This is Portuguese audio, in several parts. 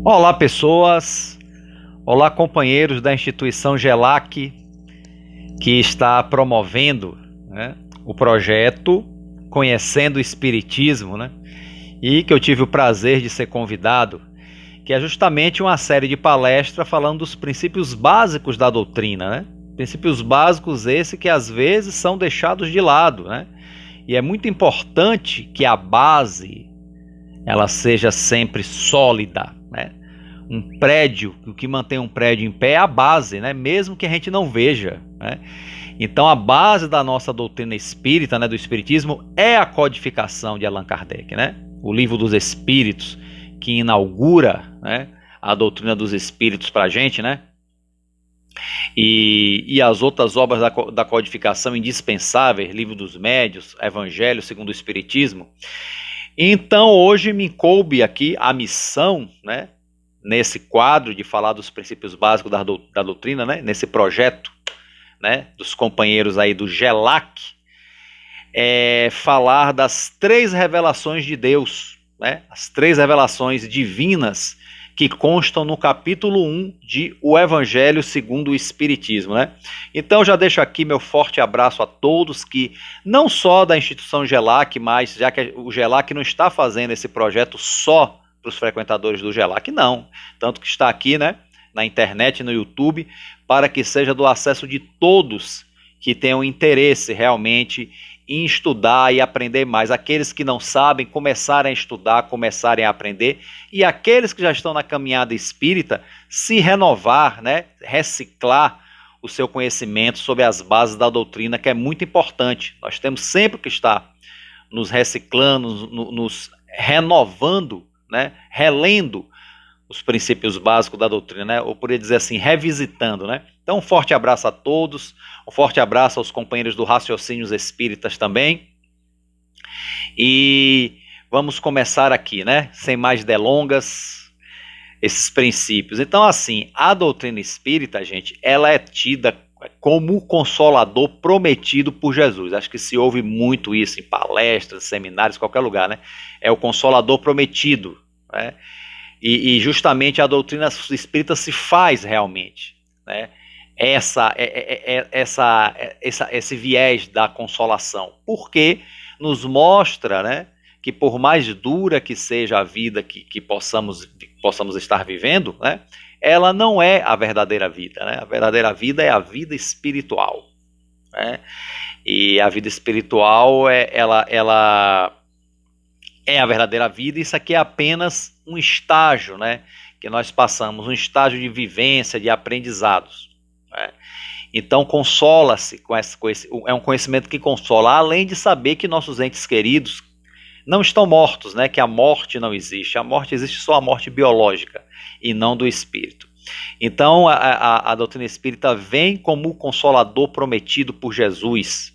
Olá, pessoas. Olá, companheiros da instituição GELAC, que está promovendo, né, o projeto Conhecendo o Espiritismo, né, e que eu tive o prazer de ser convidado, que é justamente uma série de palestras falando dos princípios básicos da doutrina, né? Princípios básicos esses que às vezes são deixados de lado, né? E é muito importante que a base ela seja sempre sólida, né? Um prédio, o que mantém um prédio em pé é a base, né? Mesmo que a gente não veja, né? Então a base da nossa doutrina espírita, né, do espiritismo, é a codificação de Allan Kardec, né? O Livro dos Espíritos, que inaugura, né, a doutrina dos espíritos para a gente, né? E as outras obras da codificação indispensáveis, Livro dos Médiuns, Evangelho segundo o Espiritismo. Então hoje me coube aqui a missão, né, nesse quadro de falar dos princípios básicos da doutrina, né, nesse projeto, né, dos companheiros aí do GELAC, falar das 3 revelações de Deus, né, as 3 revelações divinas que constam no capítulo 1 de O Evangelho segundo o Espiritismo, né? Então já deixo aqui meu forte abraço a todos que, não só da instituição GELAC, mas já que o GELAC não está fazendo esse projeto só para os frequentadores do GELAC, não. Tanto que está aqui, né, na internet, no YouTube, para que seja do acesso de todos que tenham interesse realmente em estudar e aprender mais. Aqueles que não sabem, começarem a estudar, começarem a aprender, e aqueles que já estão na caminhada espírita, se renovar, né, reciclar o seu conhecimento sobre as bases da doutrina, que é muito importante. Nós temos sempre que estar nos reciclando, nos renovando, né, relendo os princípios básicos da doutrina, né? Ou poderia dizer assim, revisitando, né? Então, um forte abraço a todos, um forte abraço aos companheiros do Raciocínios Espíritas também. E vamos começar aqui, né? Sem mais delongas, esses princípios. Então, assim, a doutrina espírita, gente, ela é tida como o consolador prometido por Jesus. Acho que se ouve muito isso em palestras, seminários, qualquer lugar, né? É o consolador prometido, né? E justamente a doutrina espírita se faz realmente, né, esse viés da consolação, porque nos mostra, né, que por mais dura que seja a vida que possamos estar vivendo, né, ela não é a verdadeira vida, né? A verdadeira vida é a vida espiritual, né? E a vida espiritual ela é a verdadeira vida. Isso aqui é apenas um estágio, né, que nós passamos, um estágio de vivência, de aprendizados, né? Então consola-se com esse, é um conhecimento que consola, além de saber que nossos entes queridos não estão mortos, né, que a morte não existe. A morte existe só a morte biológica e não do espírito. Então a doutrina espírita vem como o consolador prometido por Jesus.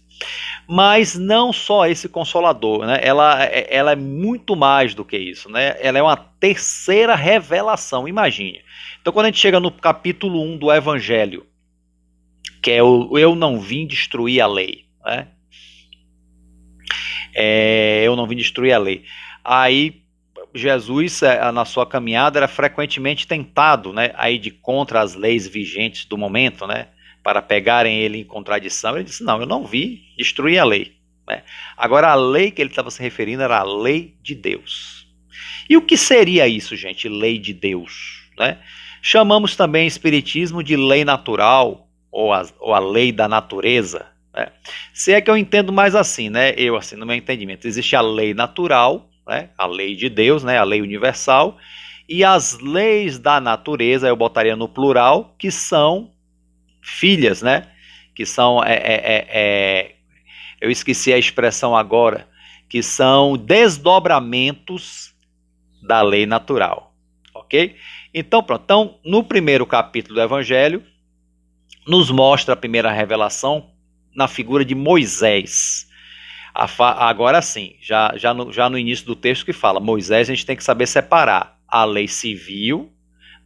Mas não só esse consolador, né? Ela é muito mais do que isso, né? Ela é uma terceira revelação, imagine. Então quando a gente chega no capítulo 1 do Evangelho, que é o Eu não vim destruir a lei, né? Eu não vim destruir a lei. Aí Jesus, na sua caminhada, era frequentemente tentado, né, a ir de contra as leis vigentes do momento, né, para pegarem ele em contradição. Ele disse, não, eu não vim destruir a lei, né? Agora a lei que ele estava se referindo era a lei de Deus. E o que seria isso, gente, lei de Deus, né? Chamamos também espiritismo de lei natural, ou a lei da natureza, né? Se é que eu entendo mais assim, né? Eu, assim, no meu entendimento, existe a lei natural, né, a lei de Deus, né, a lei universal, e as leis da natureza, eu botaria no plural, que são filhas, né, que são, eu esqueci a expressão agora, que são desdobramentos da lei natural, ok? Então, pronto. Então, no primeiro capítulo do Evangelho, nos mostra a primeira revelação na figura de Moisés. Agora sim, já no início do texto que fala, Moisés, a gente tem que saber separar a lei civil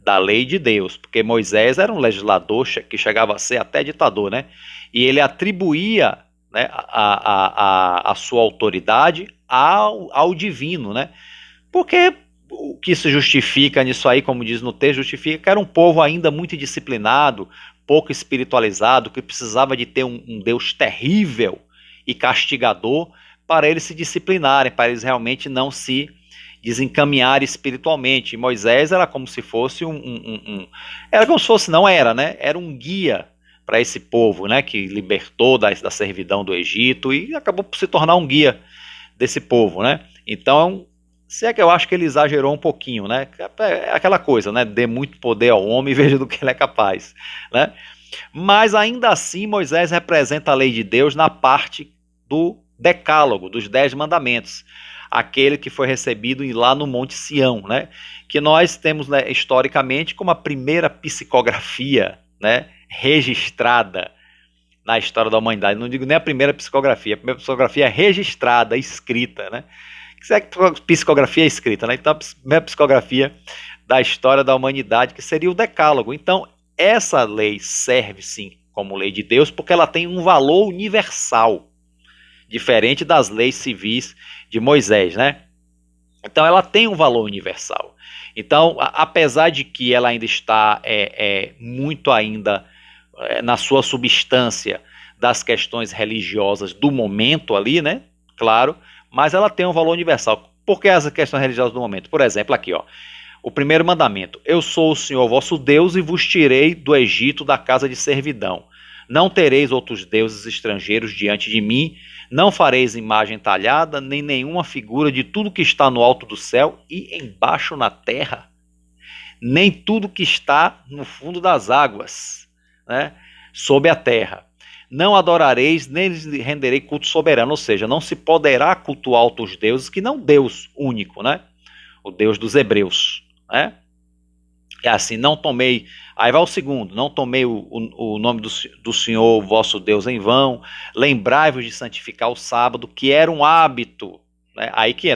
da lei de Deus, porque Moisés era um legislador que chegava a ser até ditador, né? E ele atribuía, né, a sua autoridade ao divino, né? Porque o que se justifica nisso aí, como diz no texto, justifica que era um povo ainda muito indisciplinado, pouco espiritualizado, que precisava de ter um Deus terrível e castigador para eles se disciplinarem, para eles realmente não se desencaminharem espiritualmente. E Moisés era como se fosse era como se fosse, não era, né? Era um guia para esse povo, né? Que libertou da servidão do Egito e acabou por se tornar um guia desse povo, né? Então, se é que eu acho que ele exagerou um pouquinho, né? É aquela coisa, né? Dê muito poder ao homem e veja do que ele é capaz, né? Mas ainda assim, Moisés representa a lei de Deus na parte do decálogo, dos 10 mandamentos, aquele que foi recebido lá no Monte Sião, né? Que nós temos, né, historicamente como a primeira psicografia, né, registrada na história da humanidade. Não digo nem a primeira psicografia registrada, escrita, né? Que é psicografia escrita, né? Então, a primeira psicografia da história da humanidade, que seria o Decálogo. Então, essa lei serve, sim, como lei de Deus, porque ela tem um valor universal, diferente das leis civis de Moisés, né? Então, ela tem um valor universal. Então, apesar de que ela ainda está muito ainda na sua substância das questões religiosas do momento ali, né? Claro, mas ela tem um valor universal. Por que as questões religiosas do momento? Por exemplo, aqui, ó, o primeiro mandamento: eu sou o Senhor vosso Deus e vos tirei do Egito, da casa de servidão. Não tereis outros deuses estrangeiros diante de mim, não fareis imagem talhada, nem nenhuma figura de tudo que está no alto do céu e embaixo na terra, nem tudo que está no fundo das águas, né, sob a terra. Não adorareis, nem lhes renderei culto soberano, ou seja, não se poderá cultuar outros deuses que não Deus único, né? O Deus dos hebreus, né? É assim, não tomei, aí vai o segundo: não tomei o nome do Senhor vosso Deus em vão, lembrai-vos de santificar o sábado, que era um hábito, né? Aí que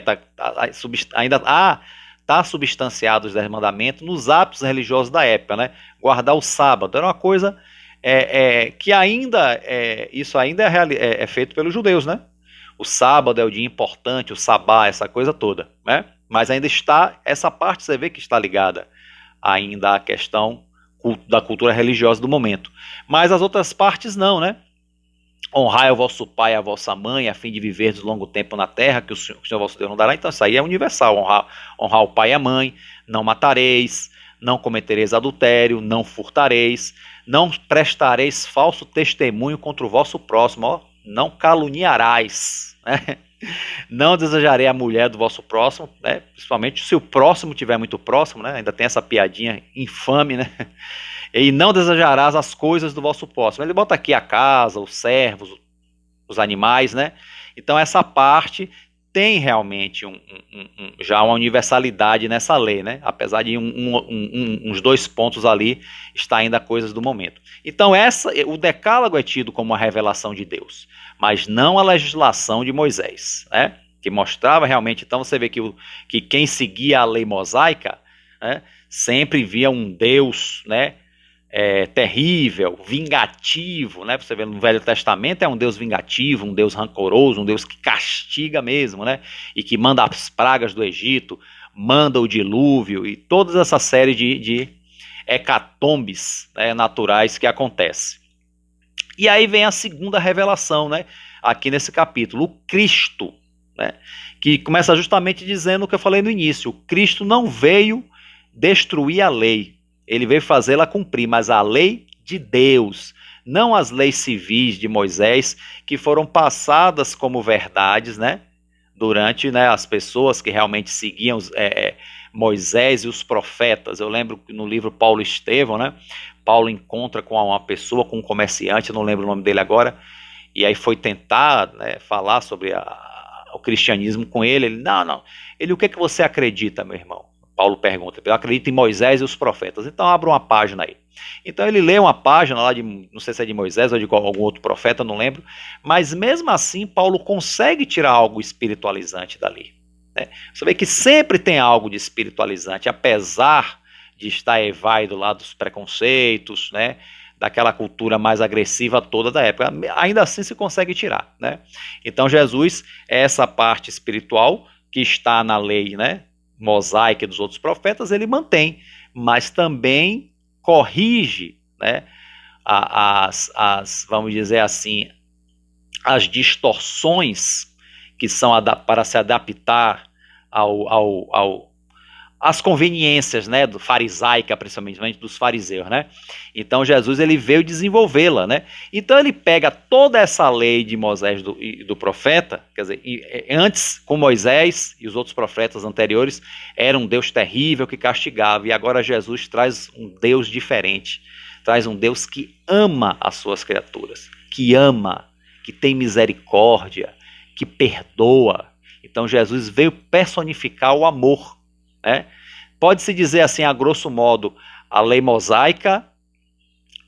ainda está substanciado os 10 mandamentos nos hábitos religiosos da época, né? Guardar o sábado era uma coisa que ainda, isso ainda é feito pelos judeus, né? O sábado é o dia importante, o sabá, essa coisa toda, né? Mas ainda está, essa parte você vê que está ligada ainda à questão da cultura religiosa do momento. Mas as outras partes não, né? Honrai o vosso pai e a vossa mãe, a fim de viver de longo tempo na terra, que o Senhor vosso Deus não dará. Então isso aí é universal: honrar o pai e a mãe, não matareis, não cometereis adultério, não furtareis, não prestareis falso testemunho contra o vosso próximo, ó, não caluniarás, né? Não desejarei a mulher do vosso próximo, né? Principalmente se o próximo estiver muito próximo, né? Ainda tem essa piadinha infame, né? E não desejarás as coisas do vosso próximo. Ele bota aqui a casa, os servos, os animais, né? Então essa parte tem realmente já uma universalidade nessa lei, né? Apesar de uns 2 pontos ali está ainda coisas do momento. Então o decálogo é tido como uma revelação de Deus, mas não a legislação de Moisés, né? Que mostrava realmente. Então você vê que quem seguia a lei mosaica, né, sempre via um Deus, né, terrível, vingativo, né? Você vê no Velho Testamento, é um Deus vingativo, um Deus rancoroso, um Deus que castiga mesmo, né? E que manda as pragas do Egito, manda o dilúvio e toda essa série de hecatombes, né, naturais que acontece. E aí vem a segunda revelação, né? Aqui nesse capítulo, o Cristo, né? Que começa justamente dizendo o que eu falei no início: o Cristo não veio destruir a lei, ele veio fazê-la cumprir, mas a lei de Deus, não as leis civis de Moisés, que foram passadas como verdades, né? Durante, né, as pessoas que realmente seguiam Moisés e os profetas. Eu lembro que no livro Paulo Estevão, né? Paulo encontra com uma pessoa, com um comerciante, não lembro o nome dele agora, e aí foi tentar, né, falar sobre o cristianismo com ele. Ele, não. Ele, o que você acredita, meu irmão? Paulo pergunta: eu acredito em Moisés e os profetas. Então abra uma página aí. Então ele lê uma página lá não sei se é de Moisés ou de algum outro profeta, não lembro, mas mesmo assim Paulo consegue tirar algo espiritualizante dali, né? Você vê que sempre tem algo de espiritualizante, apesar de estar evado lá dos preconceitos, né, daquela cultura mais agressiva toda da época, ainda assim se consegue tirar, né? Então Jesus é essa parte espiritual que está na lei, né, mosaica e dos outros profetas, ele mantém, mas também corrige, né, vamos dizer assim, as distorções que são para se adaptar às conveniências, né, do farisaica, principalmente dos fariseus, né? Então Jesus ele veio desenvolvê-la, né? Então ele pega toda essa lei de Moisés e do profeta, quer dizer, antes com Moisés e os outros profetas anteriores era um Deus terrível que castigava, e agora Jesus traz um Deus diferente, traz um Deus que ama as suas criaturas, que ama, que tem misericórdia, que perdoa. Então Jesus veio personificar o amor, né? Pode-se dizer assim, a grosso modo, a lei mosaica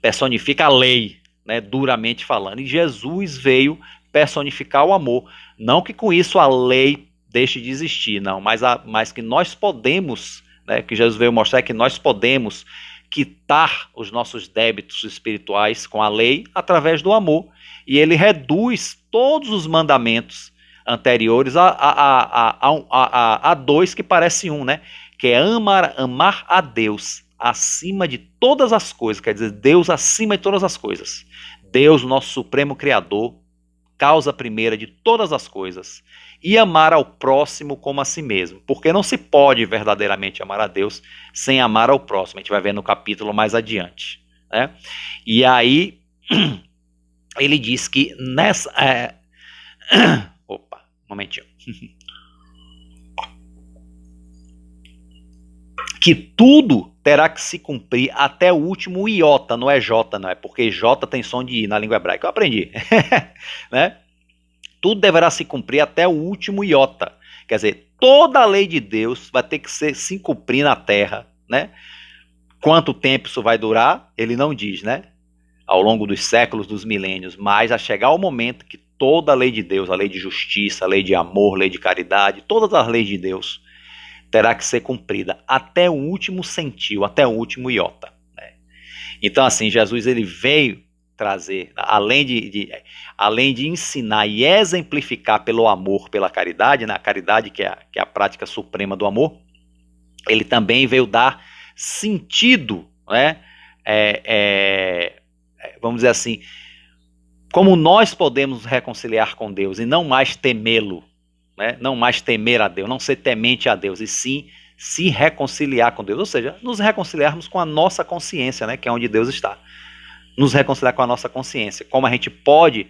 personifica a lei, né, duramente falando, e Jesus veio personificar o amor. Não que com isso a lei deixe de existir, não, mas que nós podemos, né, que Jesus veio mostrar que nós podemos quitar os nossos débitos espirituais com a lei através do amor, e ele reduz todos os mandamentos anteriores a dois que parecem um, né? Que é amar a Deus acima de todas as coisas, quer dizer, Deus acima de todas as coisas. Deus, nosso supremo criador, causa primeira de todas as coisas. E amar ao próximo como a si mesmo, porque não se pode verdadeiramente amar a Deus sem amar ao próximo. A gente vai ver no capítulo mais adiante, né? E aí ele diz que nessa... Opa, um momentinho. Que tudo terá que se cumprir até o último iota, não é J, não é, porque J tem som de I na língua hebraica, eu aprendi, né? Tudo deverá se cumprir até o último iota, quer dizer, toda a lei de Deus vai ter que se cumprir na terra, né? Quanto tempo isso vai durar, ele não diz, né? Ao longo dos séculos, dos milênios, mas a chegar o momento que toda a lei de Deus, a lei de justiça, a lei de amor, a lei de caridade, todas as leis de Deus terá que ser cumprida até o último centil, até o último iota, né? Então assim, Jesus ele veio trazer, além de ensinar e exemplificar pelo amor, pela caridade, né? A caridade que é a prática suprema do amor, ele também veio dar sentido, né? Vamos dizer assim, como nós podemos nos reconciliar com Deus e não mais temê-lo, né? Não mais temer a Deus, não ser temente a Deus, e sim se reconciliar com Deus, ou seja, nos reconciliarmos com a nossa consciência, né? Que é onde Deus está. Nos reconciliar com a nossa consciência, como a gente pode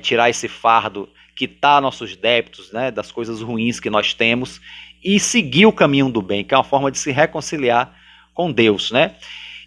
tirar esse fardo, quitar nossos débitos, né? Das coisas ruins que nós temos e seguir o caminho do bem, que é uma forma de se reconciliar com Deus, né?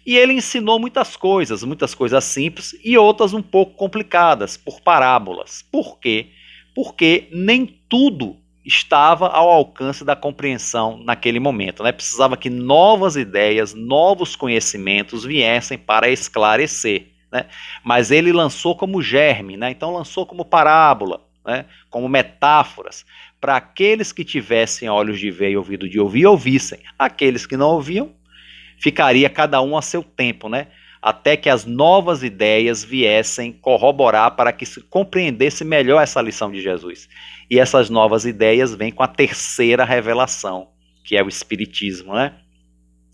E ele ensinou muitas coisas simples e outras um pouco complicadas, por parábolas. Por quê? Porque nem tudo estava ao alcance da compreensão naquele momento, né? Precisava que novas ideias, novos conhecimentos viessem para esclarecer, né? Mas ele lançou como germe, né? Então lançou como parábola, né? Como metáforas, para aqueles que tivessem olhos de ver e ouvido de ouvir, ouvissem. Aqueles que não ouviam, ficaria cada um a seu tempo, né? Até que as novas ideias viessem corroborar para que se compreendesse melhor essa lição de Jesus. E essas novas ideias vêm com a terceira revelação, que é o Espiritismo, né?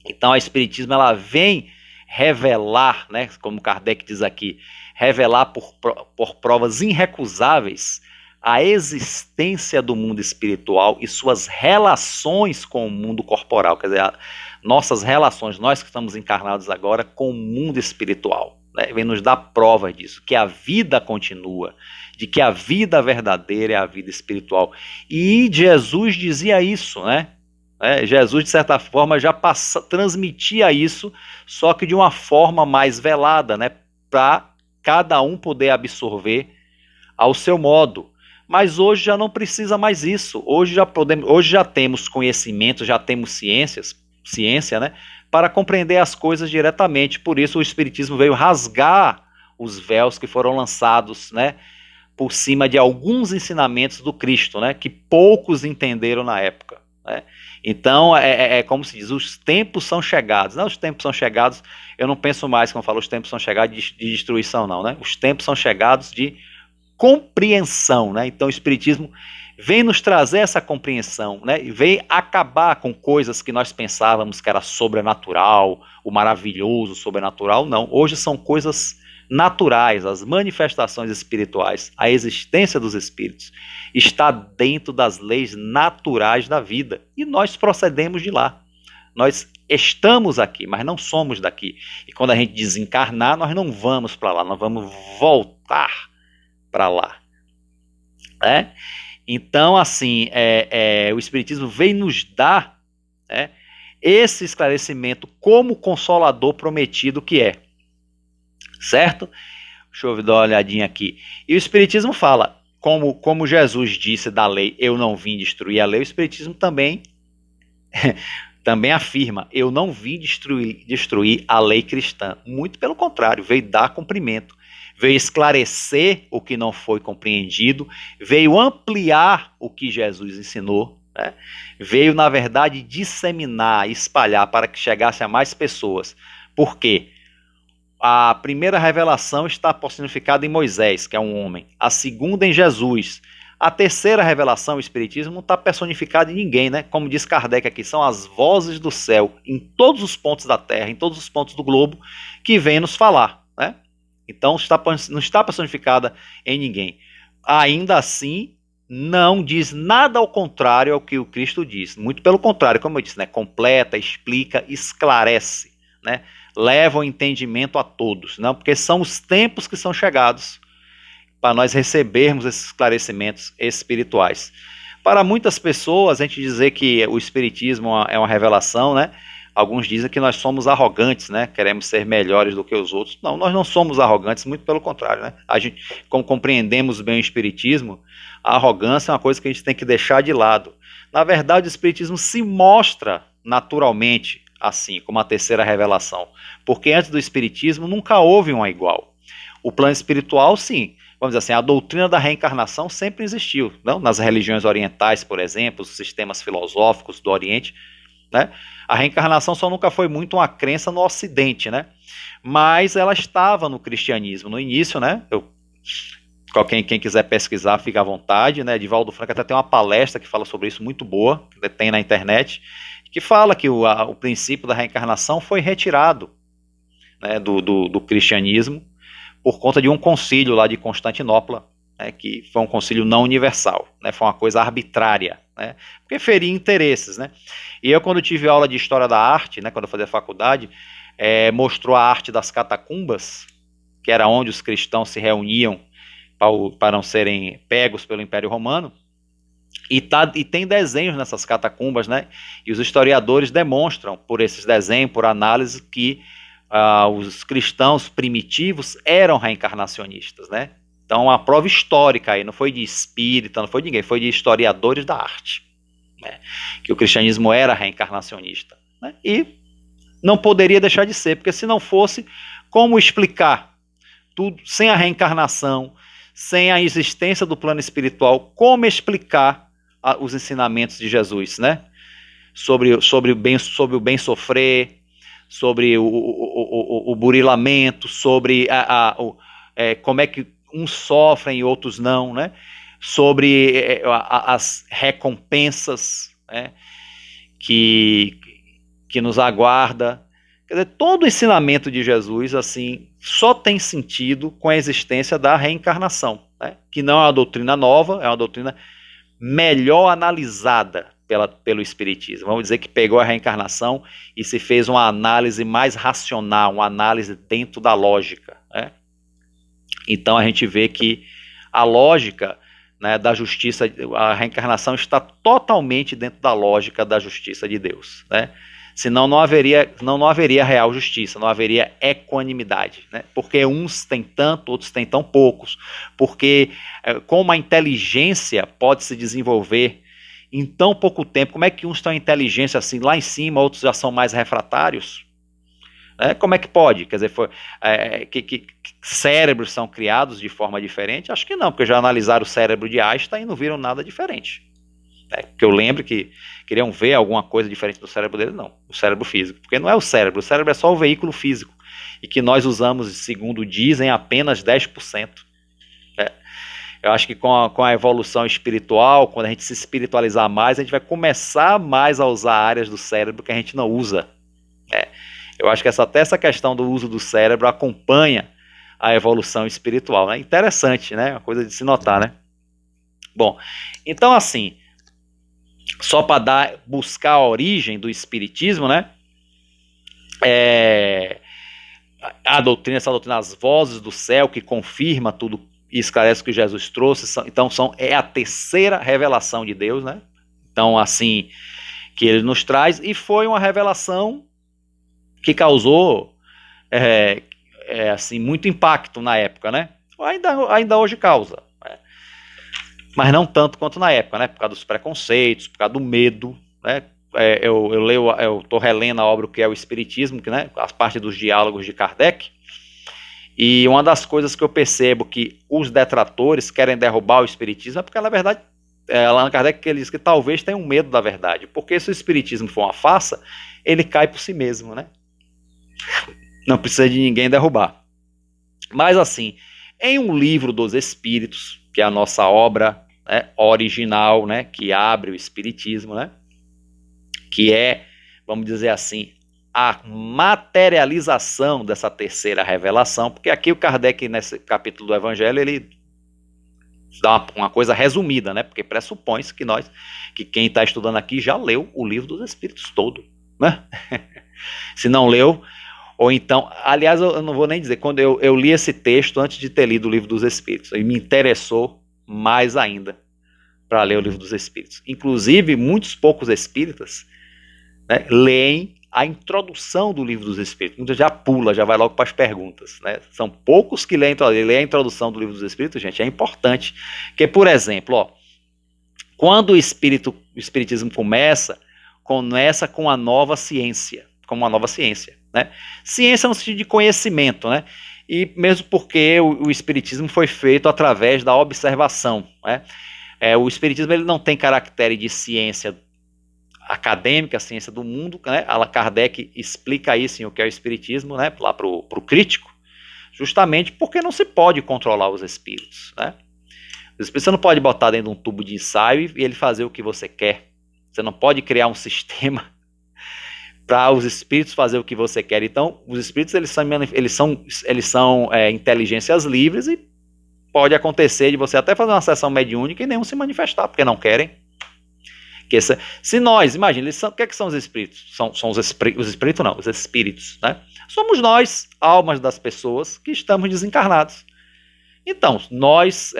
Então, o Espiritismo ela vem revelar, né, como Kardec diz aqui, revelar por provas irrecusáveis a existência do mundo espiritual e suas relações com o mundo corporal, quer dizer, nossas relações, nós que estamos encarnados agora, com o mundo espiritual, né? Vem nos dar prova disso, que a vida continua, de que a vida verdadeira é a vida espiritual. E Jesus dizia isso, né? Jesus, de certa forma, já transmitia isso, só que de uma forma mais velada, né? Para cada um poder absorver ao seu modo. Mas hoje já não precisa mais isso. Hoje já temos conhecimento, já temos ciência, né, para compreender as coisas diretamente. Por isso o Espiritismo veio rasgar os véus que foram lançados, né, por cima de alguns ensinamentos do Cristo, né, que poucos entenderam na época, né? Então é como se diz, os tempos são chegados. Não, os tempos são chegados, eu não penso mais, quando eu falo os tempos são chegados de destruição, não, né? Os tempos são chegados de compreensão, né? Então o Espiritismo vem nos trazer essa compreensão, né? Vem acabar com coisas que nós pensávamos que era sobrenatural, o maravilhoso sobrenatural. Não, hoje são coisas naturais, as manifestações espirituais, a existência dos espíritos está dentro das leis naturais da vida e nós procedemos de lá. Nós estamos aqui, mas não somos daqui. E quando a gente desencarnar, nós não vamos para lá, nós vamos voltar para lá. Né? Então, assim, o Espiritismo veio nos dar, né, esse esclarecimento como consolador prometido que é. Certo? Deixa eu dar uma olhadinha aqui. E o Espiritismo fala, como Jesus disse da lei, eu não vim destruir a lei, o Espiritismo também também afirma, eu não vim destruir a lei cristã. Muito pelo contrário, veio dar cumprimento, veio esclarecer o que não foi compreendido, veio ampliar o que Jesus ensinou, né? Veio, na verdade, disseminar, espalhar para que chegasse a mais pessoas. Por quê? A primeira revelação está personificada em Moisés, que é um homem. A segunda em Jesus. A terceira revelação, o Espiritismo, não está personificado em ninguém, né? Como diz Kardec aqui, são as vozes do céu, em todos os pontos da Terra, em todos os pontos do globo, que vêm nos falar, né? Então não está personificada em ninguém. Ainda assim, não diz nada ao contrário ao que o Cristo diz. Muito pelo contrário, como eu disse, né? Completa, explica, esclarece, né? Leva o entendimento a todos, não? Porque são os tempos que são chegados para nós recebermos esses esclarecimentos espirituais. Para muitas pessoas, a gente dizer que o Espiritismo é uma revelação, né? Alguns dizem que nós somos arrogantes, né? Queremos ser melhores do que os outros. Não, nós não somos arrogantes, muito pelo contrário, né? A gente, como compreendemos bem o Espiritismo, a arrogância é uma coisa que a gente tem que deixar de lado. Na verdade, o Espiritismo se mostra naturalmente assim, como a terceira revelação, porque antes do Espiritismo nunca houve uma igual. O plano espiritual, sim, vamos dizer assim, a doutrina da reencarnação sempre existiu, não? Nas religiões orientais, por exemplo, os sistemas filosóficos do Oriente, né? A reencarnação só nunca foi muito uma crença no Ocidente, né? Mas ela estava no cristianismo no início, né? Quem quiser pesquisar, fica à vontade, né? Divaldo Franco até tem uma palestra que fala sobre isso muito boa, que tem na internet, que fala que o princípio da reencarnação foi retirado, né, do cristianismo por conta de um concílio lá de Constantinopla, né, que foi um concílio não universal, né, foi uma coisa arbitrária, né, porque feria interesses. Né. E eu, quando tive aula de História da Arte, né, quando eu fazia faculdade, mostrou a arte das catacumbas, que era onde os cristãos se reuniam para não serem pegos pelo Império Romano. E tem desenhos nessas catacumbas, né? E os historiadores demonstram, por esses desenhos, por análise, que os cristãos primitivos eram reencarnacionistas, né? Então, uma prova histórica aí, não foi de espírita, não foi de ninguém, foi de historiadores da arte, né? Que o cristianismo era reencarnacionista, né? E não poderia deixar de ser, porque se não fosse, como explicar tudo sem a reencarnação, sem a existência do plano espiritual, como explicar os ensinamentos de Jesus, né? Sobre o bem sofrer, sobre o burilamento, sobre como é que uns sofrem e outros não, né? Sobre as recompensas, né, que nos aguarda. Quer dizer, todo o ensinamento de Jesus, assim, só tem sentido com a existência da reencarnação, né? Que não é uma doutrina nova, é uma doutrina melhor analisada pelo Espiritismo. Vamos dizer que pegou a reencarnação e se fez uma análise mais racional, uma análise dentro da lógica, né? Então a gente vê que a lógica, né, da justiça, a reencarnação está totalmente dentro da lógica da justiça de Deus, né? Senão não haveria real justiça, não haveria equanimidade, né? Porque uns têm tanto, outros têm tão poucos, porque como a inteligência pode se desenvolver em tão pouco tempo, como é que uns têm inteligência assim lá em cima, outros já são mais refratários? Né? Como é que pode? Quer dizer, que cérebros são criados de forma diferente? Acho que não, porque já analisaram o cérebro de Einstein e não viram nada diferente. Que eu lembro que queriam ver alguma coisa diferente do cérebro dele, não, o cérebro físico, porque não é o cérebro é só o veículo físico, e que nós usamos, segundo dizem, apenas 10%. Eu acho que com a evolução espiritual, quando a gente se espiritualizar mais, a gente vai começar mais a usar áreas do cérebro que a gente não usa. Né? Eu acho que até essa questão do uso do cérebro acompanha a evolução espiritual. Né? Interessante, né? Uma coisa de se notar, né? Bom, então assim, só para buscar a origem do espiritismo, né? Essa doutrina, as vozes do céu, que confirma tudo e esclarece o que Jesus trouxe, então é a terceira revelação de Deus, né? Então, assim, que ele nos traz, e foi uma revelação que causou assim, muito impacto na época, né? Ainda hoje causa, né? Mas não tanto quanto na época, né? Por causa dos preconceitos, por causa do medo, né? Eu estou relendo a obra O que é o Espiritismo, que, né, as partes dos diálogos de Kardec, e uma das coisas que eu percebo que os detratores querem derrubar o Espiritismo é porque, na verdade, Allan Kardec ele diz que talvez tenham medo da verdade, porque se o Espiritismo for uma farsa, ele cai por si mesmo, né? Não precisa de ninguém derrubar. Mas assim, em um livro dos Espíritos, que é a nossa obra, né, original, né, que abre o Espiritismo, né, que é, vamos dizer assim, a materialização dessa terceira revelação, porque aqui o Kardec, nesse capítulo do Evangelho, ele dá uma coisa resumida, né, porque pressupõe-se que quem está estudando aqui já leu o livro dos Espíritos todo, né? Se não leu, ou então, aliás, eu não vou nem dizer, quando eu li esse texto antes de ter lido o livro dos Espíritos, e me interessou mais ainda para ler o livro dos Espíritos. Inclusive, muitos poucos espíritas, né, leem a introdução do livro dos Espíritos. Muita já pula, já vai logo para as perguntas. Né? São poucos que leem a introdução do livro dos Espíritos, gente, é importante. Porque, por exemplo, quando o Espiritismo começa com a nova ciência, como uma nova ciência. Né? Ciência no sentido de conhecimento, né? E mesmo porque o Espiritismo foi feito através da observação. Né? O Espiritismo ele não tem caractere de ciência acadêmica, a ciência do mundo, né? Allan Kardec explica isso em O que é o Espiritismo, né? Lá para o crítico, justamente porque não se pode controlar os espíritos, né? Os espíritos você não pode botar dentro de um tubo de ensaio e ele fazer o que você quer. Você não pode criar um sistema para os espíritos fazer o que você quer. Então, os espíritos eles são inteligências livres e pode acontecer de você até fazer uma sessão mediúnica e nenhum se manifestar, porque não querem. Se nós, imagina, o que são os espíritos? São os espíritos não, os espíritos, né? Somos nós, almas das pessoas que estamos desencarnados. Então, nós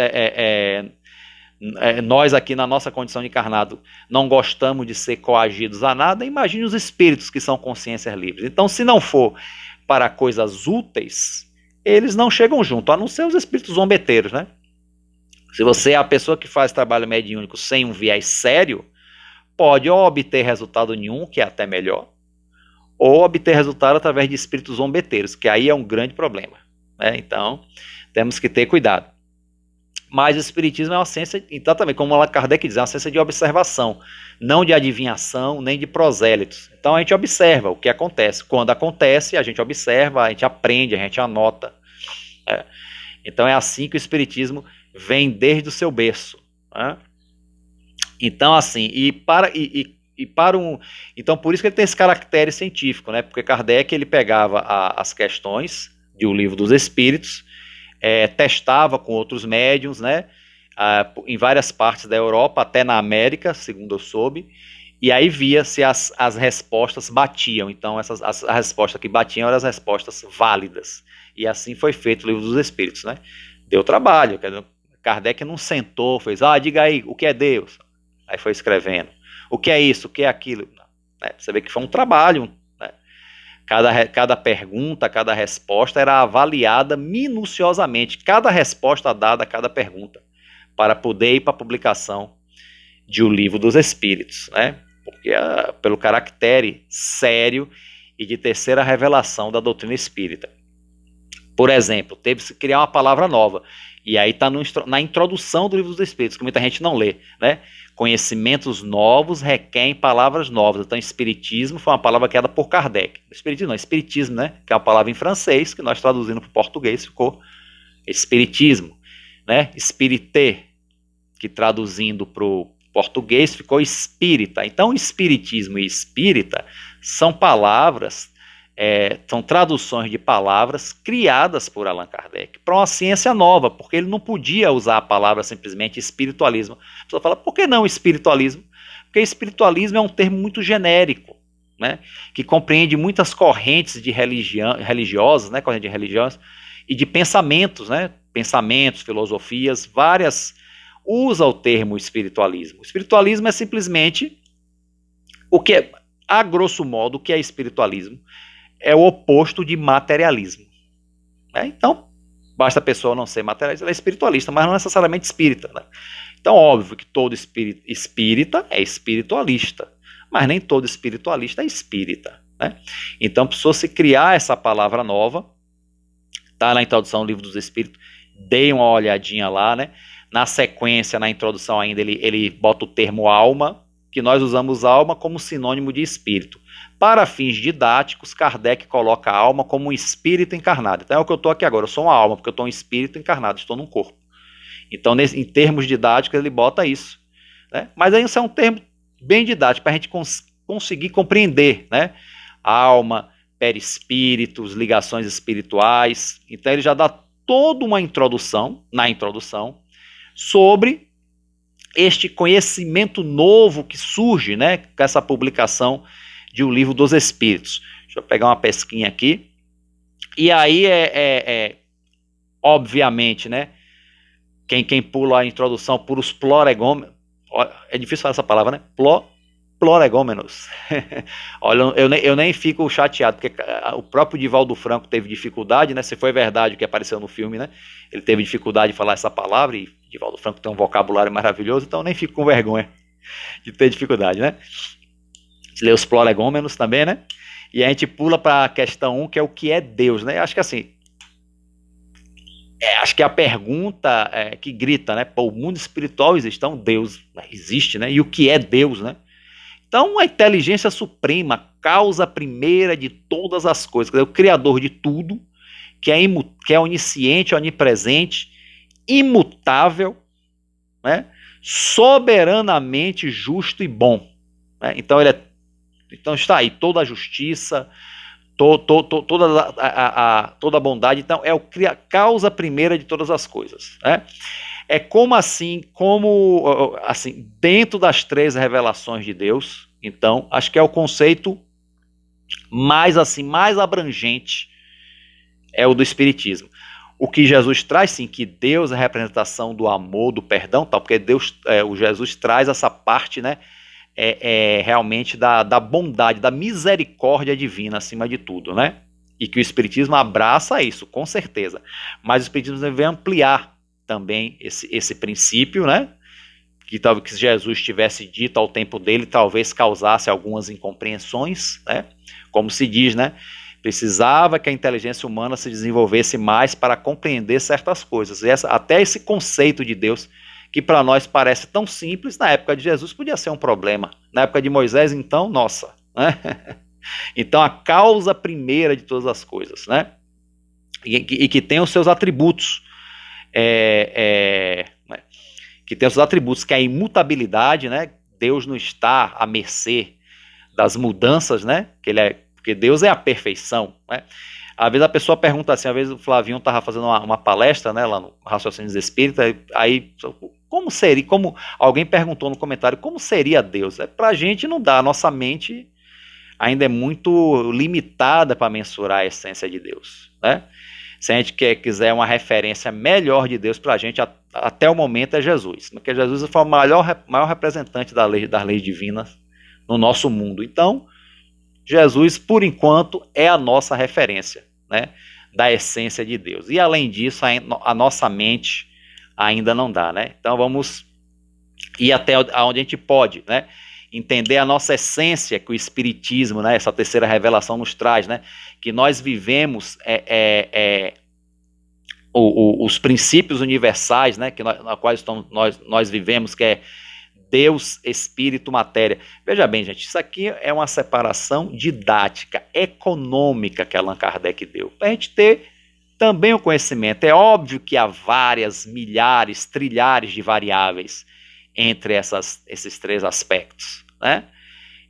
aqui na nossa condição de encarnado não gostamos de ser coagidos a nada, imagine os espíritos que são consciências livres. Então, se não for para coisas úteis, eles não chegam junto, a não ser os espíritos zombeteiros, né? Se você é a pessoa que faz trabalho mediúnico sem um viés sério, pode ou obter resultado nenhum, que é até melhor, ou obter resultado através de espíritos zombeteiros, que aí é um grande problema. Né? Então, temos que ter cuidado. Mas o espiritismo é uma ciência, então também, como Allan Kardec diz, é uma ciência de observação, não de adivinhação, nem de prosélitos. Então a gente observa o que acontece. Quando acontece, a gente observa, a gente aprende, a gente anota. Né? Então é assim que o espiritismo vem desde o seu berço. Né? Então, assim, então por isso que ele tem esse caractere científico, né? Porque Kardec ele pegava as questões do Livro dos Espíritos, testava com outros médiuns, né? Em várias partes da Europa, até na América, segundo eu soube, e aí via se as respostas batiam. Então, as respostas que batiam eram as respostas válidas. E assim foi feito o Livro dos Espíritos, né? Deu trabalho, Kardec não sentou, fez, diga aí, o que é Deus? Aí foi escrevendo. O que é isso? O que é aquilo? Né? Você vê que foi um trabalho. Né? Cada pergunta, cada resposta era avaliada minuciosamente. Cada resposta dada a cada pergunta. Para poder ir para a publicação de O Livro dos Espíritos. Né? Porque pelo caractere sério e de terceira revelação da doutrina espírita. Por exemplo, teve-se que criar uma palavra nova. E aí está na introdução do Livro dos Espíritos, que muita gente não lê, né? Conhecimentos novos requerem palavras novas. Então, espiritismo foi uma palavra criada por Kardec. Espiritismo não, espiritismo, né? Que é uma palavra em francês, que nós traduzimos para o português ficou espiritismo. né? Espírité, que traduzindo para o português ficou espírita. Então, espiritismo e espírita são palavras, são traduções de palavras criadas por Allan Kardec para uma ciência nova, porque ele não podia usar a palavra simplesmente espiritualismo. A pessoa fala, por que não espiritualismo? Porque espiritualismo é um termo muito genérico, né, que compreende muitas correntes de religiosas, né, correntes religiosas, e de pensamentos, né, pensamentos, filosofias, várias, usa o termo espiritualismo. O espiritualismo é simplesmente o que é, a grosso modo, o que é espiritualismo? É o oposto de materialismo, né? Então, basta a pessoa não ser materialista, ela é espiritualista, mas não necessariamente espírita, né? Então, óbvio que todo espírita é espiritualista, mas nem todo espiritualista é espírita, né? Então, precisou se criar essa palavra nova, está na introdução do Livro dos Espíritos, dei uma olhadinha lá, né? Na sequência, na introdução ainda, ele bota o termo alma, que nós usamos alma como sinônimo de espírito. Para fins didáticos, Kardec coloca a alma como um espírito encarnado. Então é o que eu estou aqui agora, eu sou uma alma, porque eu estou um espírito encarnado, estou num corpo. Então, em termos didáticos, ele bota isso, né? Mas aí isso é um termo bem didático, para a gente conseguir compreender, né? Alma, perispíritos, ligações espirituais. Então ele já dá toda uma introdução, na introdução, sobre este conhecimento novo que surge, né, com essa publicação de O Livro dos Espíritos. Deixa eu pegar uma pesquinha aqui. E aí obviamente, né, quem pula a introdução por os ploregômenos, é difícil falar essa palavra, né, ploregômenos. Olha, eu nem fico chateado, porque o próprio Divaldo Franco teve dificuldade, né, se foi verdade o que apareceu no filme, né, ele teve dificuldade de falar essa palavra, e Divaldo Franco tem um vocabulário maravilhoso, então eu nem fico com vergonha de ter dificuldade, né. Lê os ploregômenos também, né, e a gente pula para a questão 1, que é o que é Deus, né. Acho que assim, acho que a pergunta que grita, né, pô, o mundo espiritual existe, então Deus existe, né, e o que é Deus, né. Então, a inteligência suprema, a causa primeira de todas as coisas, o criador de tudo, que é onisciente, onipresente, imutável, né, soberanamente justo e bom, né? Então, então está aí toda a justiça, toda a bondade. Então, é a causa primeira de todas as coisas, né? É como assim, dentro das 3 revelações de Deus. Então, acho que é o conceito mais abrangente, é o do Espiritismo. O que Jesus traz, sim, que Deus é a representação do amor, do perdão, tal, porque o Jesus traz essa parte, né, realmente da bondade, da misericórdia divina acima de tudo, né? E que o Espiritismo abraça isso, com certeza. Mas o Espiritismo deve ampliar também esse princípio, né? Que talvez Jesus tivesse dito ao tempo dele, talvez causasse algumas incompreensões, né? Como se diz, né? Precisava que a inteligência humana se desenvolvesse mais para compreender certas coisas. E até esse conceito de Deus, que para nós parece tão simples, na época de Jesus podia ser um problema. Na época de Moisés, então, nossa, né? Então, a causa primeira de todas as coisas, né? E que tem os seus atributos, que tem os seus atributos, que é a imutabilidade, né? Deus não está à mercê das mudanças, né? Porque Deus é a perfeição, né? Às vezes a pessoa pergunta assim, às vezes o Flavinho estava fazendo uma palestra, né, lá no Raciocínios Espíritas, aí como seria, como alguém perguntou no comentário, como seria Deus? Para a gente não dá, a nossa mente ainda é muito limitada para mensurar a essência de Deus, né? Se a gente quiser uma referência melhor de Deus para a gente, até o momento é Jesus, porque Jesus foi o maior representante das leis divinas no nosso mundo. Então, Jesus, por enquanto, é a nossa referência, né, da essência de Deus. E, além disso, a nossa mente ainda não dá, né? Então, vamos ir até onde a gente pode, né? Entender a nossa essência, que o Espiritismo, né, essa terceira revelação nos traz, né, que nós vivemos os princípios universais, né, na quais nós vivemos, que é Deus, Espírito, Matéria. Veja bem, gente, isso aqui é uma separação didática, econômica que Allan Kardec deu, para a gente ter também o conhecimento. É óbvio que há várias, milhares, trilhares de variáveis entre esses três aspectos, né?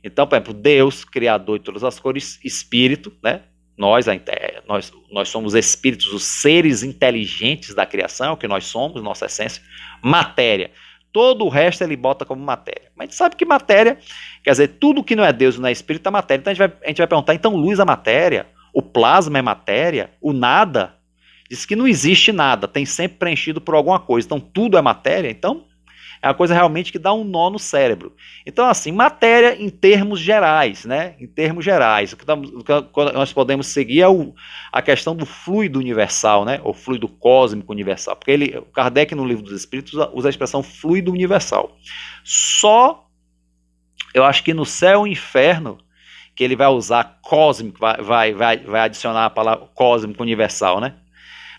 Então, por exemplo, Deus, Criador de todas as cores, Espírito, né? Nós somos espíritos, os seres inteligentes da criação, que nós somos, nossa essência, matéria. Todo o resto ele bota como matéria. Mas a gente sabe que matéria, quer dizer, tudo que não é Deus e não é espírito é matéria. Então a gente vai perguntar, então luz é matéria? O plasma é matéria? O nada? Diz que não existe nada, tem sempre preenchido por alguma coisa. Então tudo é matéria? Então é uma coisa realmente que dá um nó no cérebro. Então, assim, matéria em termos gerais, né? Em termos gerais. O que nós podemos seguir é a questão do fluido universal, né? Ou fluido cósmico universal. Porque o Kardec, no Livro dos Espíritos, usa a expressão fluido universal. Só, eu acho que no céu e inferno, que ele vai usar cósmico, vai adicionar a palavra cósmico universal, né?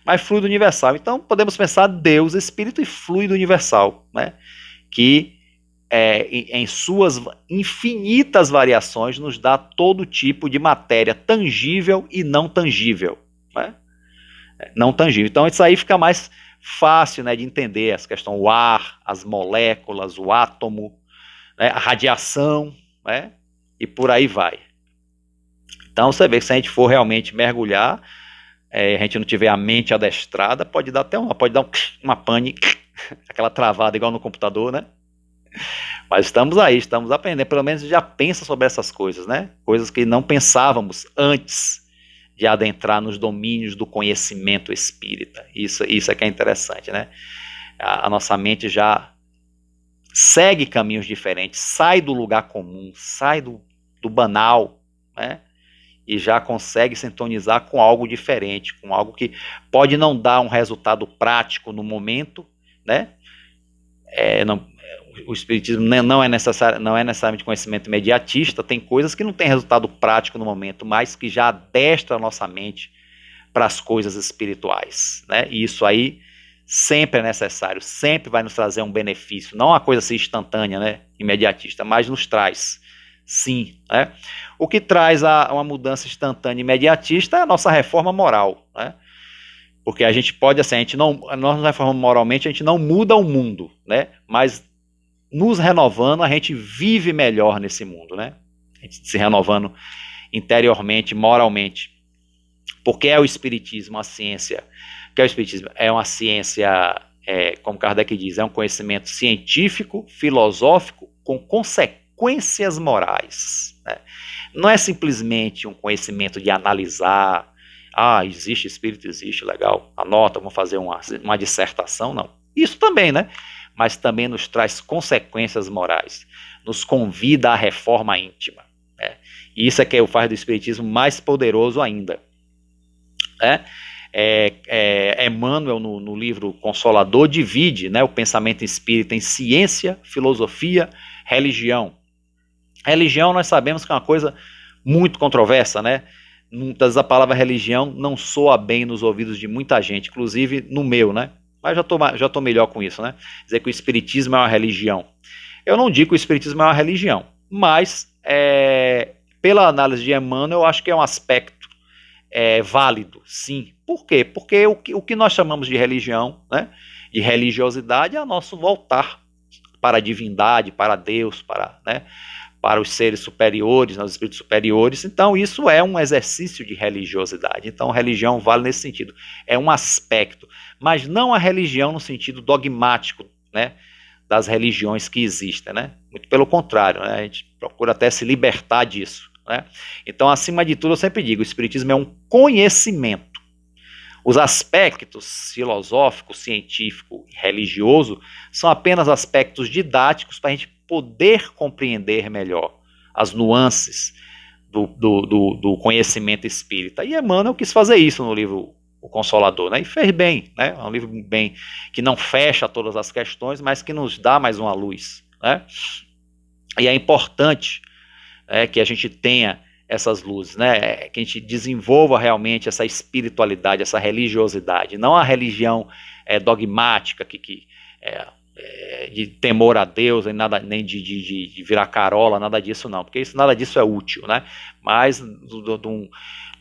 Mas fluido universal. Então, podemos pensar Deus, Espírito e fluido universal, né? Que em suas infinitas variações nos dá todo tipo de matéria tangível e não tangível, né? Não tangível. Então, isso aí fica mais fácil, né, de entender essa questão, o ar, as moléculas, o átomo, né, a radiação, né? E por aí vai. Então, você vê que se a gente for realmente mergulhar, a gente não tiver a mente adestrada, pode dar uma pane, aquela travada igual no computador, né? Mas estamos aí, estamos aprendendo, pelo menos já pensa sobre essas coisas, né? Coisas que não pensávamos antes de adentrar nos domínios do conhecimento espírita. Isso é que é interessante, né? A nossa mente já segue caminhos diferentes, sai do lugar comum, sai do banal, né? E já consegue sintonizar com algo diferente, com algo que pode não dar um resultado prático no momento, né? O espiritismo não é necessariamente conhecimento imediatista, tem coisas que não têm resultado prático no momento, mas que já adestra a nossa mente para as coisas espirituais, né? E isso aí sempre é necessário, sempre vai nos trazer um benefício, não uma coisa assim instantânea, né? Imediatista, mas nos traz. Sim, né? O que traz uma mudança instantânea e imediatista é a nossa reforma moral, né? Porque a gente pode, assim, nós reformamos moralmente, a gente não muda o mundo, né? Mas nos renovando, a gente vive melhor nesse mundo, né? A gente se renovando interiormente, moralmente. Porque é o Espiritismo, a ciência. O que é o Espiritismo? É uma ciência, como Kardec diz, é um conhecimento científico, filosófico, com consequências morais, né? Não é simplesmente um conhecimento de analisar, existe espírito, existe, legal, anota, vamos fazer uma dissertação, não. Isso também, né? Mas também nos traz consequências morais, nos convida à reforma íntima, né? E isso é que faz do espiritismo mais poderoso ainda, né? Emmanuel, no livro Consolador, divide, né, o pensamento espírita em ciência, filosofia, religião. Religião nós sabemos que é uma coisa muito controversa, né? Muitas vezes a palavra religião não soa bem nos ouvidos de muita gente, inclusive no meu, né? Mas já tô melhor com isso, né? Dizer que o espiritismo é uma religião. Eu não digo que o espiritismo é uma religião, mas pela análise de Emmanuel, eu acho que é um aspecto válido, sim. Por quê? Porque o que nós chamamos de religião, né, de religiosidade, é o nosso voltar para a divindade, para Deus, para os seres superiores, os espíritos superiores. Então isso é um exercício de religiosidade. Então religião vale nesse sentido, é um aspecto, mas não a religião no sentido dogmático, né, das religiões que existem, né? Muito pelo contrário, né? A gente procura até se libertar disso, né? Então, acima de tudo, eu sempre digo, o espiritismo é um conhecimento. Os aspectos filosófico, científico e religioso são apenas aspectos didáticos para a gente poder compreender melhor as nuances do conhecimento espírita. E Emmanuel quis fazer isso no livro O Consolador, né? E fez bem, né? É um livro bem que não fecha todas as questões, mas que nos dá mais uma luz, né? E é importante que a gente tenha essas luzes, né? Que a gente desenvolva realmente essa espiritualidade, essa religiosidade, não a religião dogmática de temor a Deus, nem de virar carola, nada disso não, porque nada disso é útil, né? Mas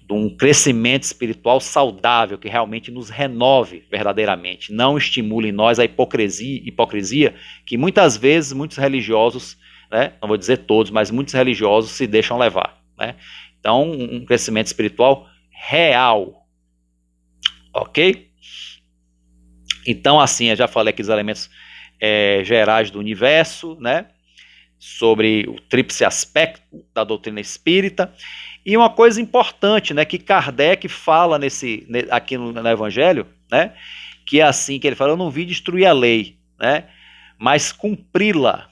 de um crescimento espiritual saudável, que realmente nos renove verdadeiramente, não estimule em nós a hipocrisia que muitas vezes muitos religiosos, né, não vou dizer todos, mas muitos religiosos se deixam levar, né? Então, um crescimento espiritual real, ok? Então, assim, eu já falei aqui dos elementos gerais do universo, né? Sobre o tríplice aspecto da doutrina espírita. E uma coisa importante, né, que Kardec fala aqui no Evangelho, né, que é assim, que ele fala: eu não vim destruir a lei, né, mas cumpri-la.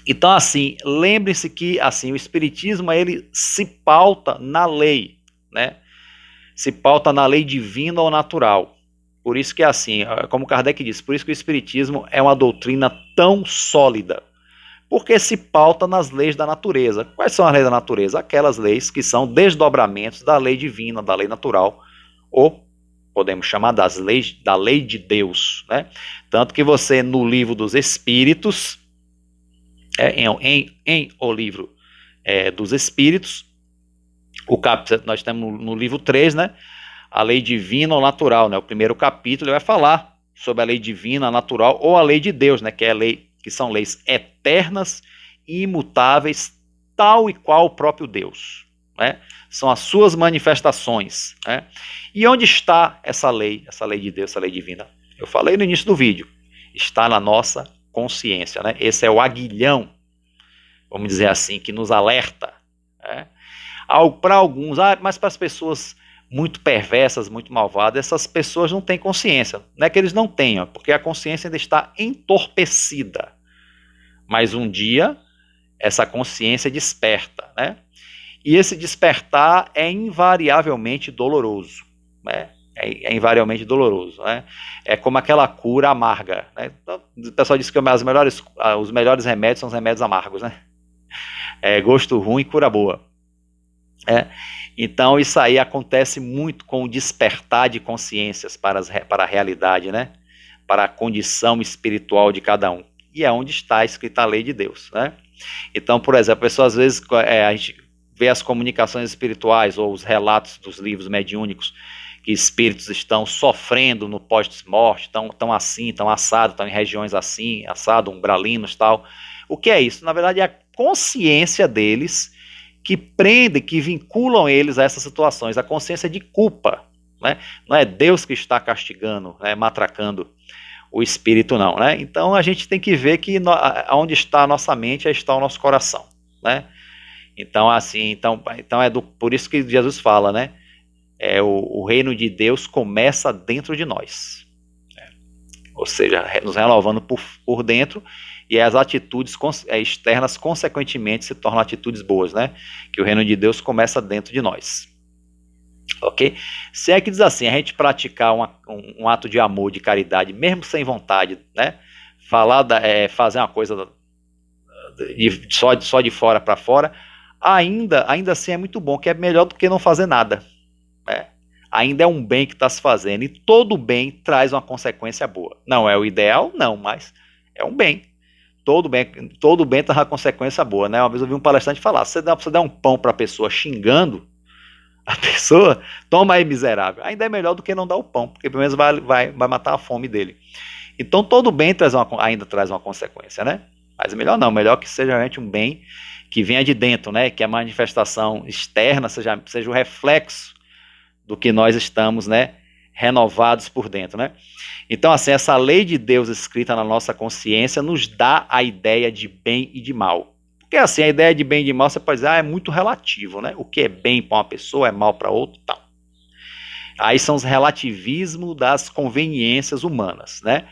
Então, assim, lembre-se que assim, o Espiritismo ele se pauta na lei, né, se pauta na lei divina ou natural. Por isso que é assim, como Kardec disse, por isso que o Espiritismo é uma doutrina tão sólida, porque se pauta nas leis da natureza. Quais são as leis da natureza? Aquelas leis que são desdobramentos da lei divina, da lei natural, ou podemos chamar das leis da lei de Deus, né? Tanto que você, no livro dos Espíritos, em o livro dos Espíritos, nós temos no livro 3, né? A lei divina ou natural, né? O primeiro capítulo ele vai falar sobre a lei divina, natural, ou a lei de Deus, né? Que é a lei, que são leis eternas e imutáveis, tal e qual o próprio Deus, né? São as suas manifestações, né? E onde está essa lei de Deus, essa lei divina? Eu falei no início do vídeo, está na nossa consciência, né? Esse é o aguilhão, vamos dizer assim, que nos alerta, né? Para alguns, mas para as pessoas muito perversas, muito malvadas, essas pessoas não têm consciência. Não é que eles não tenham, porque a consciência ainda está entorpecida. Mas um dia, essa consciência desperta, né? E esse despertar é invariavelmente doloroso, né? É invariavelmente doloroso, né? É como aquela cura amarga, né? Então, o pessoal diz que os melhores remédios são os remédios amargos, né? Gosto ruim, cura boa. Então isso aí acontece muito com o despertar de consciências para a realidade, né? Para a condição espiritual de cada um. E é onde está escrita a lei de Deus, né? Então, por exemplo, a pessoa às vezes a gente vê as comunicações espirituais ou os relatos dos livros mediúnicos que espíritos estão sofrendo no pós-morte, estão assim, estão assados, estão em regiões assim, assado, umbralinos e tal. O que é isso? Na verdade é a consciência deles que prendem, que vinculam eles a essas situações, a consciência de culpa, né? Não é Deus que está castigando, né, matracando o espírito, não, né? Então a gente tem que ver que onde está a nossa mente, está o nosso coração, né? Então assim, então por isso que Jesus fala, né? O reino de Deus começa dentro de nós, né? Ou seja, nos renovando por dentro. E as atitudes externas, consequentemente, se tornam atitudes boas, né? Que o reino de Deus começa dentro de nós. Ok? Se é que diz assim, a gente praticar um ato de amor, de caridade, mesmo sem vontade, né? Fazer uma coisa só de fora para fora, ainda assim é muito bom, que é melhor do que não fazer nada, né? Ainda é um bem que está se fazendo, e todo bem traz uma consequência boa. Não é o ideal, não, mas é um bem. Todo bem traz uma consequência boa, né? Uma vez eu vi um palestrante falar: se você der um pão para a pessoa xingando a pessoa, toma aí, miserável. Ainda é melhor do que não dar o pão, porque pelo menos vai matar a fome dele. Então todo bem ainda traz uma consequência, né? Mas melhor não, melhor que seja realmente um bem que venha de dentro, né? Que a manifestação externa seja o reflexo do que nós estamos, né, renovados por dentro, né? Então, assim, essa lei de Deus escrita na nossa consciência nos dá a ideia de bem e de mal. Porque, assim, a ideia de bem e de mal, você pode dizer, é muito relativo, né? O que é bem para uma pessoa é mal para outra, tal. Aí são os relativismos das conveniências humanas, né?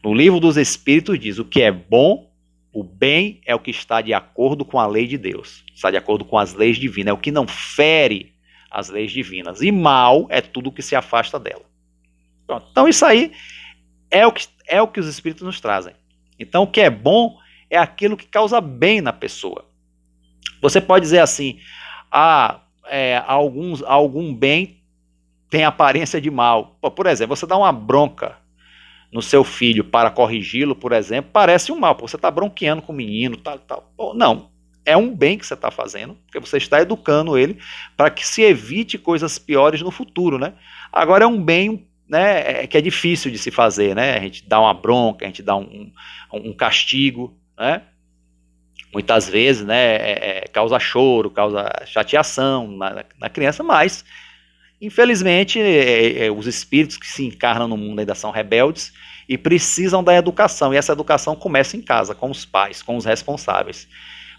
No livro dos Espíritos diz, o que é bom, o bem é o que está de acordo com a lei de Deus, está de acordo com as leis divinas, é o que não fere as leis divinas, e mal é tudo que se afasta dela. Pronto. Então isso aí é o que os espíritos nos trazem. Então o que é bom é aquilo que causa bem na pessoa. Você pode dizer assim, algum bem tem aparência de mal. Por exemplo, você dá uma bronca no seu filho para corrigi-lo, por exemplo, parece um mal, você está bronqueando com o menino, tal. Não, é um bem que você está fazendo, porque você está educando ele para que se evite coisas piores no futuro, né? Agora é um bem, né, que é difícil de se fazer, né? A gente dá uma bronca, a gente dá um castigo, né? Muitas vezes, né, causa choro, causa chateação na criança, mas infelizmente os espíritos que se encarnam no mundo ainda são rebeldes e precisam da educação, e essa educação começa em casa, com os pais, com os responsáveis.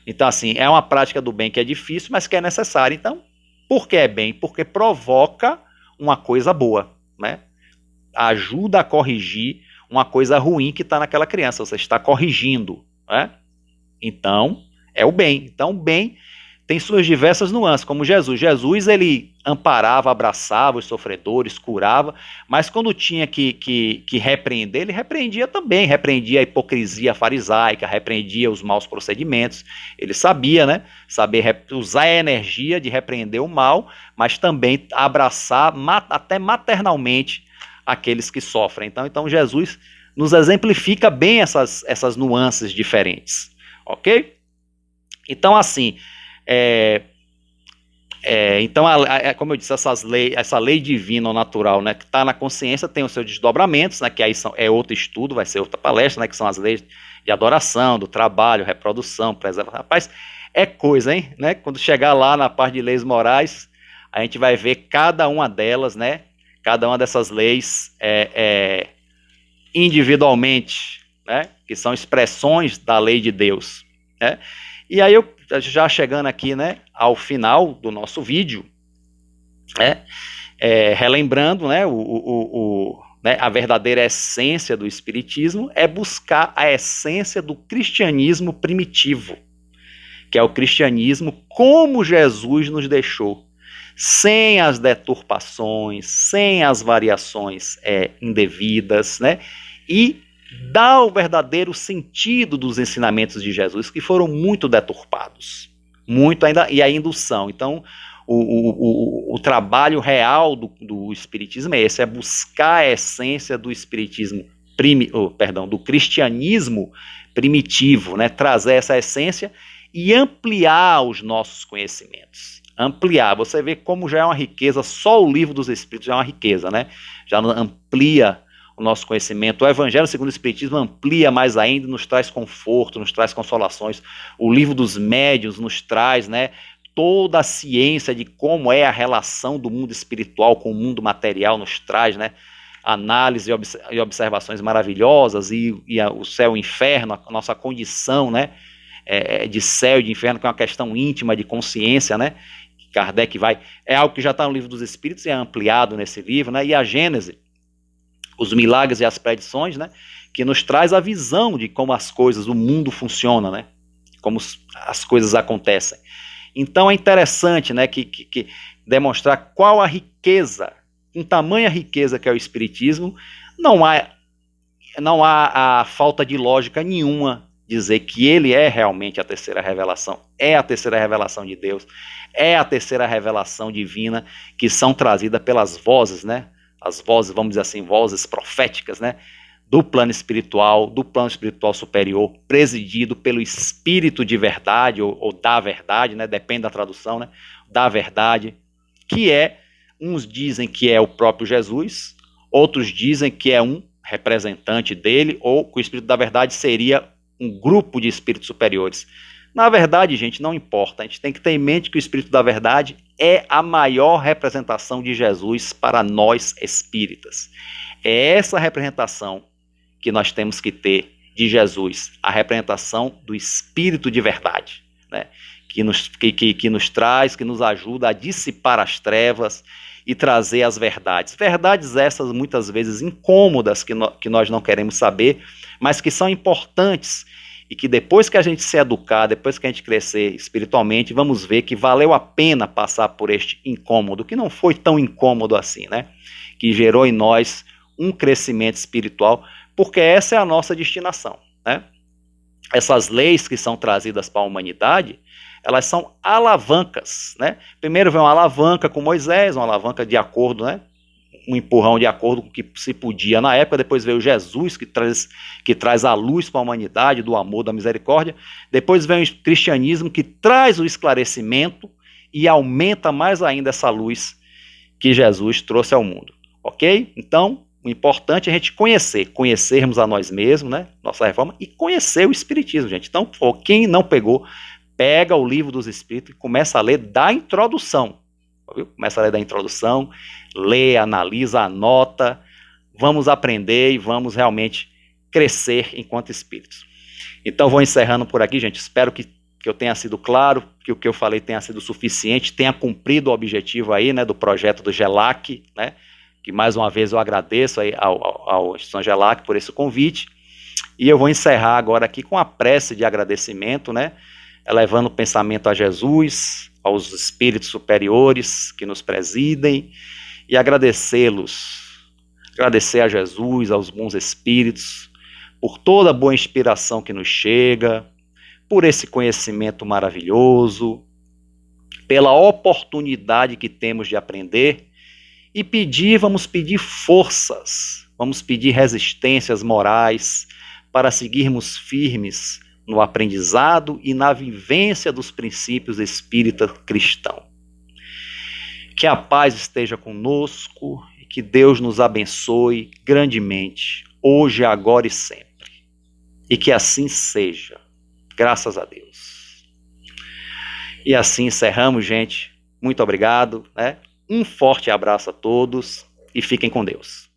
Então, assim, é uma prática do bem que é difícil, mas que é necessária. Então, por que é bem? Porque provoca uma coisa boa, né? Ajuda a corrigir uma coisa ruim que está naquela criança, você está corrigindo, né? Então, é o bem. Então, o bem tem suas diversas nuances, como Jesus. Jesus, ele amparava, abraçava os sofredores, curava, mas quando tinha que repreender, ele repreendia também, repreendia a hipocrisia farisaica, repreendia os maus procedimentos. Ele sabia, né? Saber usar a energia de repreender o mal, mas também abraçar até maternalmente aqueles que sofrem. Então Jesus nos exemplifica bem essas nuances diferentes. Ok? Então, assim, então, como eu disse, essa lei divina ou natural, né, que está na consciência, tem os seus desdobramentos, né, que aí é outro estudo, vai ser outra palestra, né, que são as leis de adoração, do trabalho, reprodução, preservação. Rapaz, é coisa, hein? Né? Quando chegar lá na parte de leis morais, a gente vai ver cada uma delas, né, cada uma dessas leis individualmente, né, que são expressões da lei de Deus, né? E aí eu já chegando aqui, né, ao final do nosso vídeo, né, relembrando, né, né, a verdadeira essência do espiritismo é buscar a essência do cristianismo primitivo, que é o cristianismo como Jesus nos deixou, sem as deturpações, sem as variações indevidas, né, e dá o verdadeiro sentido dos ensinamentos de Jesus, que foram muito deturpados, muito ainda, e ainda são. Então, o trabalho real do espiritismo é esse, é buscar a essência do espiritismo, do cristianismo primitivo, né, trazer essa essência e ampliar os nossos conhecimentos. Ampliar, você vê como já é uma riqueza, só o livro dos Espíritos já é uma riqueza, né? Já amplia o nosso conhecimento. O Evangelho segundo o Espiritismo amplia mais ainda, nos traz conforto, nos traz consolações. O livro dos médiuns nos traz, né, toda a ciência de como é a relação do mundo espiritual com o mundo material, nos traz, né, análise e observações maravilhosas, e o céu e o inferno, a nossa condição, né, de céu e de inferno, que é uma questão íntima de consciência, né? Kardec é algo que já está no livro dos Espíritos e é ampliado nesse livro, né? E a Gênese, os milagres e as predições, né, que nos traz a visão de como as coisas, o mundo funciona, né, como as coisas acontecem. Então é interessante, né, que demonstrar qual a riqueza, em tamanha riqueza que é o Espiritismo, não há a falta de lógica nenhuma dizer que ele é realmente a terceira revelação, é a terceira revelação de Deus, é a terceira revelação divina que são trazidas pelas vozes, né, as vozes, vamos dizer assim, vozes proféticas, né, do plano espiritual superior, presidido pelo Espírito de verdade, ou da verdade, né, depende da tradução, né, da verdade, que uns dizem que é o próprio Jesus, outros dizem que é um representante dele, ou que o Espírito da verdade seria um grupo de espíritos superiores. Na verdade, gente, não importa, a gente tem que ter em mente que o Espírito da verdade é a maior representação de Jesus para nós espíritas. É essa representação que nós temos que ter de Jesus, a representação do Espírito de verdade, né? que nos traz, que nos ajuda a dissipar as trevas e trazer as verdades. Verdades essas muitas vezes incômodas, que nós não queremos saber, mas que são importantes e que depois que a gente se educar, depois que a gente crescer espiritualmente, vamos ver que valeu a pena passar por este incômodo, que não foi tão incômodo assim, né? Que gerou em nós um crescimento espiritual, porque essa é a nossa destinação, né? Essas leis que são trazidas para a humanidade, elas são alavancas, né? Primeiro vem uma alavanca com Moisés, uma alavanca de acordo, né, um empurrão de acordo com o que se podia na época. Depois veio Jesus, que traz a luz para a humanidade, do amor, da misericórdia. Depois vem o cristianismo, que traz o esclarecimento e aumenta mais ainda essa luz que Jesus trouxe ao mundo. Ok? Então, o importante é a gente conhecermos a nós mesmos, né? Nossa reforma, e conhecer o Espiritismo, gente. Então, quem não pegou, pega o Livro dos Espíritos e começa a ler da introdução. Viu? Começa a ler da introdução, lê, analisa, anota, vamos aprender e vamos realmente crescer enquanto espíritos. Então vou encerrando por aqui, gente, espero que eu tenha sido claro, que o que eu falei tenha sido suficiente, tenha cumprido o objetivo aí, né, do projeto do GELAC, né, que mais uma vez eu agradeço aí ao Instituto GELAC por esse convite, e eu vou encerrar agora aqui com a prece de agradecimento, né, elevando o pensamento a Jesus, aos espíritos superiores que nos presidem, e agradecê-los, agradecer a Jesus, aos bons espíritos, por toda a boa inspiração que nos chega, por esse conhecimento maravilhoso, pela oportunidade que temos de aprender, e vamos pedir forças, vamos pedir resistências morais, para seguirmos firmes no aprendizado e na vivência dos princípios espírita cristão. Que a paz esteja conosco e que Deus nos abençoe grandemente, hoje, agora e sempre. E que assim seja, graças a Deus. E assim encerramos, gente. Muito obrigado, né? Um forte abraço a todos e fiquem com Deus.